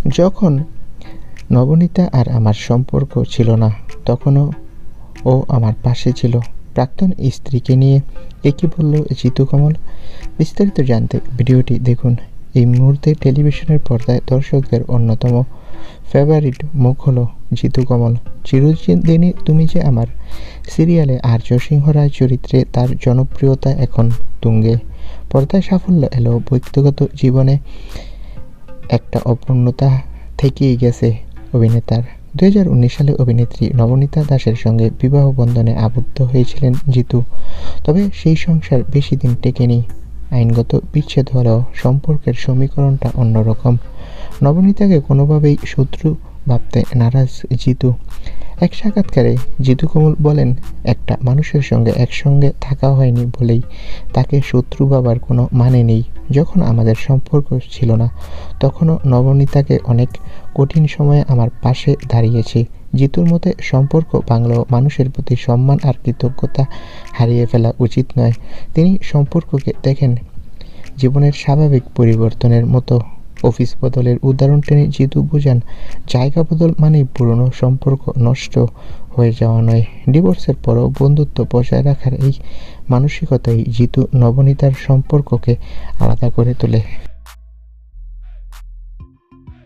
যখন নবনীতা আর আমার সম্পর্ক ছিল না, তখনও ও আমার পাশে ছিল। প্রাক্তন স্ত্রীকে নিয়ে একই বলল জিতু কমল। বিস্তারিত জানতে ভিডিওটি দেখুন। এই মুহূর্তে টেলিভিশনের পর্দায় দর্শকদের অন্যতম ফেভারিট মুখ হলো জিতু কমল। চিরদিনই তুমি যে আমার সিরিয়ালে আর্য সিংহ রায় চরিত্রে তার জনপ্রিয়তা এখন তুঙ্গে। পর্দায় সাফল্য এলো, ব্যক্তিগত জীবনে একটা অপূর্ণতা থেকেই গেছে অভিনেতার। 2019 সালে অভিনেত্রী নবনীতা দাসের সঙ্গে বিবাহ বন্ধনে আবদ্ধ হয়েছিলেন জিতু। তবে সেই সংসার বেশি দিন টেকেনি। আইনগত বিচ্ছেদ হলেও সম্পর্কের সমীকরণটা অন্যরকম। নবনীতাকে কোনোভাবেই শত্রু ভাবতে নারাজ জিতু। এক সাক্ষাৎকারে জিতু কমল বলেন, একটা মানুষের সঙ্গে একসঙ্গে থাকা হয়নি বলেই তাকে শত্রু ভাবার কোনো মানে নেই। যখন আমাদের সম্পর্ক ছিল না, তখনও নবনীতাকে অনেক কঠিন সময়ে আমার পাশে দাঁড়িয়েছি। জিতুর মতে সম্পর্ক ভাঙলেও মানুষের প্রতি সম্মান আর কৃতজ্ঞতা হারিয়ে ফেলা উচিত নয়। তিনি সম্পর্ককে দেখেন জীবনের স্বাভাবিক পরিবর্তনের মতো। অফিস বদলের উদাহরণ টেনে জিতু বোঝান, জায়গা বদল মানেই পুরনো সম্পর্ক নষ্ট হয়ে যাওয়া নয়। ডিভোর্সের পরও বন্ধুত্ব বজায় রাখার এই মানসিকতাই জিতু নবনীতার সম্পর্ককে আলাদা করে তোলে।